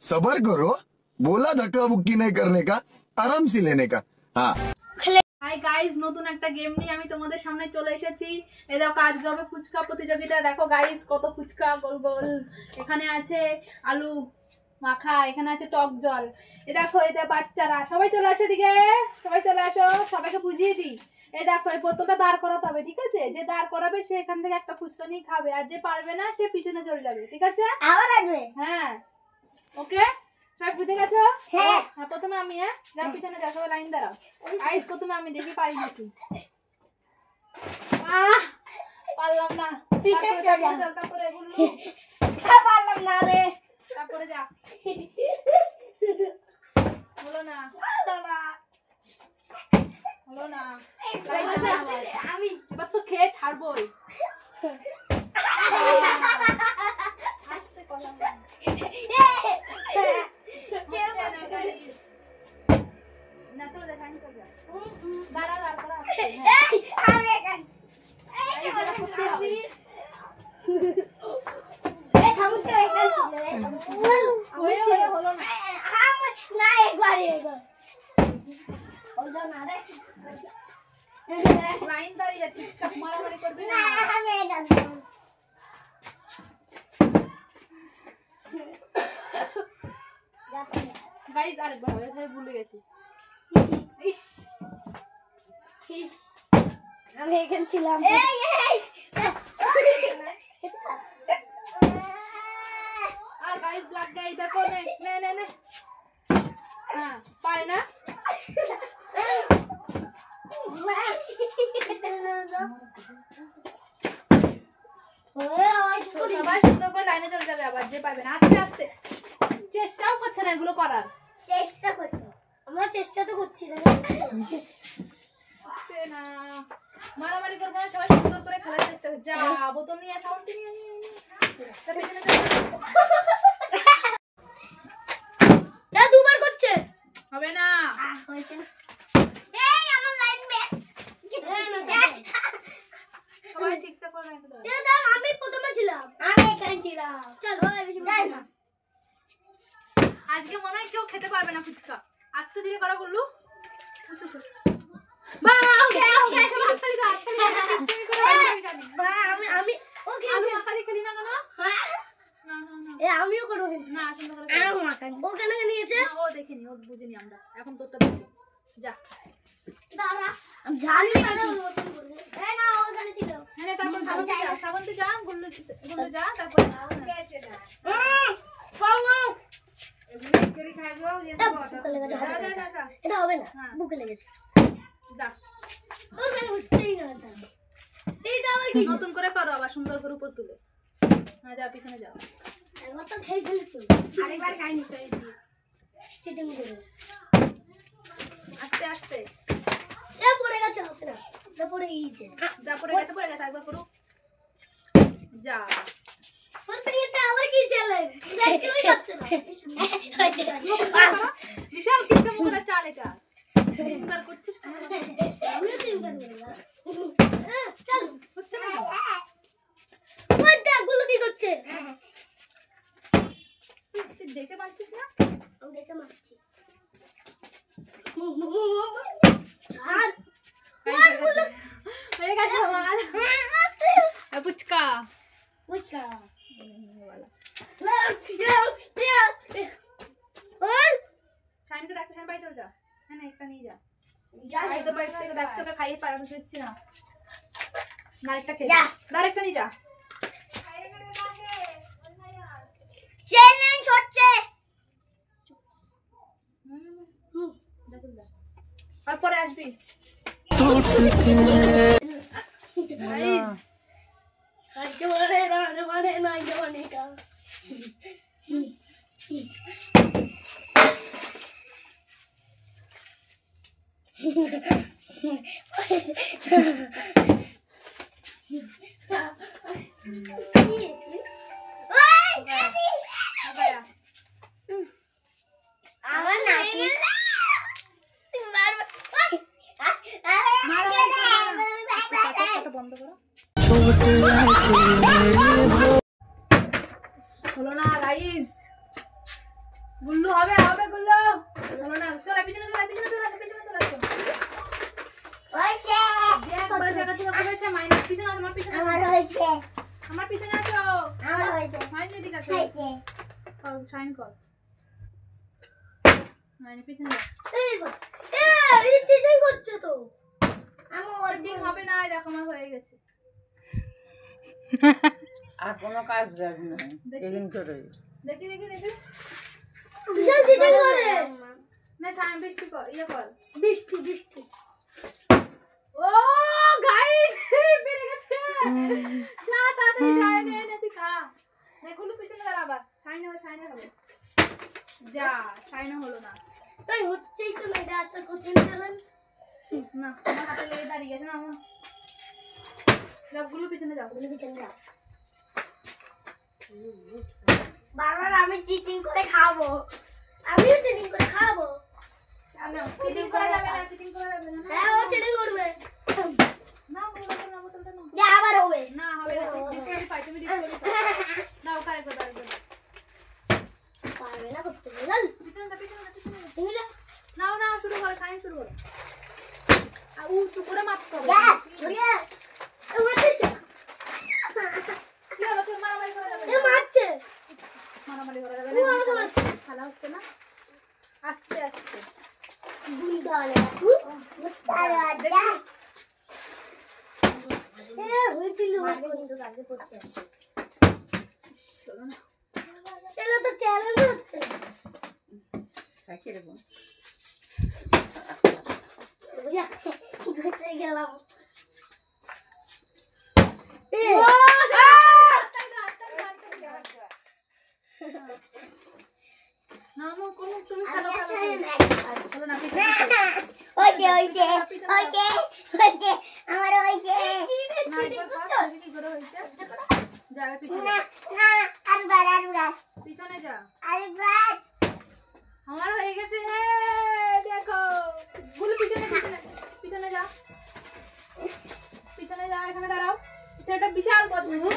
सबर करो, बोला धक्का बुक्की नहीं करने का, आराम से लेने का। हाँ হাই গাইস, নতুন একটা গেম নিয়ে আমি তোমাদের সামনে চলে এসেছি। এই দেখো আজকে হবে ফুচকা প্রতিযোগিতা। দেখো গাইস কত ফুচকা গোল গোল, এখানে আছে আলু মাখা, এখানে আছে টক জল। এই দেখো এতে বাচ্চারা সবাই চলে আসো, দিকে সবাই চলে আসো, সবাইকে বুঝিয়ে দিই। এই দেখো এই বোতলটা দাঁড় করাতে হবে, ঠিক আছে? যে দাঁড় করাবে সে এখান থেকে একটা ফুচকা নিয়ে খাবে, আর যে পারবে না সে পিছনে চলে যাবে, ঠিক আছে? আবার আসবে, হ্যাঁ ওকে। সবাই বুঝে গেছো? হ্যাঁ। প্রথমে আমি, হ্যাঁ যা পিছনে যা, সবাই লাইন দাঁড়াও। গাইস প্রথমে আমি, দেখি পারি নাকি। পারলাম না, তারপরে পারলাম না রে, তারপরে যা, হলো না হলো না। আমি এবার তো খেয়ে ছাড়বোই। না চলো দেখা দাঁড়া দাঁড়া করা লাইন দাঁড়িয়ে ঠিকঠাক মারামারি করবি না। গাইস আরেকবার হবে, সবাই ভুলে গেছি। আমি এখানে ছিলাম। গাইস লাগ গাই, দেখো নে নে নে, হ্যাঁ পারে না। সবাই সুন্দর করে লাইনে চলে যাবে, আবার যে পারবে না আস্তে আস্তে। চেষ্টাও করছে না এগুলো করার, চেষ্টা করছে, আমরা চেষ্টা তো করছি না। মারামারি করবো না, সবাই সুন্দর করে খেলার চেষ্টা করছে। যা বোতল নিয়ে সাউন্ড নিয়ে দুবার করছে, হবে না। আমি প্রথমে ছিলাম, আমি এখানে ছিলাম। চলো আজকে মনে হয় কেউ খেতে পারবে না ফুচকা। আস্তে ধীরে করা বললু। আমিও করবো না, ও কেন নিয়েছে ও দেখিনি, ও বুঝিনি আমরা। এখন তোরটা দেখি, যা আমি জানি না ওখানে ছিল। হ্যাঁ তারপর শ্রাবন্তী যা, গুল্লু যা, তারপর এটা হবে না, বুকে লেগেছে। নতুন করে করো, আবার সুন্দর করে উপর তুলে। হ্যাঁ যাও পিছনে যাও। একবার তো খেয়ে ফেলেছো, আরেকবার খাইনি, চিটিং করে। আস্তে আস্তে পড়ে গেছে, হবে না, যা পড়ে গেছে, যা পড়ে গেছে পড়ে গেছে। একবার করো, যা আবার কি চলে দেখতেই পাচ্ছ না। বিশাল কিস্তে মুখে চাল, এটা তিনবার করছিস, আমিও তিনবার করলাম। চল হচ্ছে না, ওই দেখ গুলো কি করছে, তুই দেখে মারছিস না? আমি দেখে মারছি। আর হয়ে গেছে আমার ফুচকা ফুচকা। শাইনকে ডাকতে, শাইন বাড়ি চলে যা। হ্যাঁ না একটা নিয়ে যা, তোর বাড়ি থেকে ডাকছে, ওকে খাইয়ে পারানো দিচ্ছি না। আরেকটা খেয়ে যা, আরেকটা নিয়ে যা। চ্যালেঞ্জ হচ্ছে, আর পরে আসবি। হলো না গাইস, গুল্লু হবে হবে গুল্লু হলো না চল পিছনে চল পিছনে চল পিছনে চল হইছে দেখ বড় জায়গা তুই হবে সে মাইনাস পিছনে আমার পিছনে আমার হইছে আমার পিছনে আসো আমার হইছে মাইনাস দিকে আসো হইছে কর সাইন কর মাইনাস পিছনে যা এই চিটিং করছে তো আমার চিটিং হবে না দেখো আমার হয়ে গেছে আর কোনো কাজ দেখ না এদিন করে দেখি দেখি দেখি বিশাল চিটিং করে না সাইন বৃষ্টি কর ইয়ে কর বৃষ্টি বৃষ্টি ও গাইস পেরে গেছে যা তাড়াতাড়ি যায় নে তুই খা দেখুন পিছনে দাঁড়া আবার সাইন হবে যা সাইন হলো না তাই হচ্ছেই তো না এটা এত কঠিন চ্যালেঞ্জ না আমার হাতে লেগে দাঁড়িয়ে গেছে না আমার সবগুলো পিছনে যাও বলি বিছানা যাও বারবার আমি চিটিং করে খাবো আমিও চিটিং করে খাবো চিটিং করা যাবে না চিটিং করা যাবে না হ্যাঁ ও চিটিং করবে না বোতলটা না বোতলটা না যে আবার হবে না হবে না ডিসকালিফাই তুমি ডিসকালিফাই দাও কারে কো দাও পারবে না করতে বল পিছনে তুমি যা নাও না শুরু করো সাইন শুরু করো আর উঁচু করে মারতে হবে যা ওরে তোমার চেষ্টা কি হলো তুই মারামারি করা যাবে এ মারছে মারামারি করা যাবে ও আমাকে না মারছে খেলা হচ্ছে না আস্তে আস্তে বুলদা আলে তারে আড্ডা এ হইছিল কিন্তু কাজে করতে চলো না এটা তো চ্যালেঞ্জ হচ্ছে থাকি রে বোন বুঝা গুছে গেলাম এ ও না না কোন তুমি খেলো আমি আসলে খেলো চলো না পিছনে হইছে হইছে হইছে হইছে আমার হইছে না একবার কি করে হইছে যা পিছনে না না আরবার পিছনে যা আরবার আমার হয়ে গেছে হে দেখো গুলো পিছনে পিছনে যা পিছনে যা এখানে দাঁড়াও সেটা বিশাল বদমাশ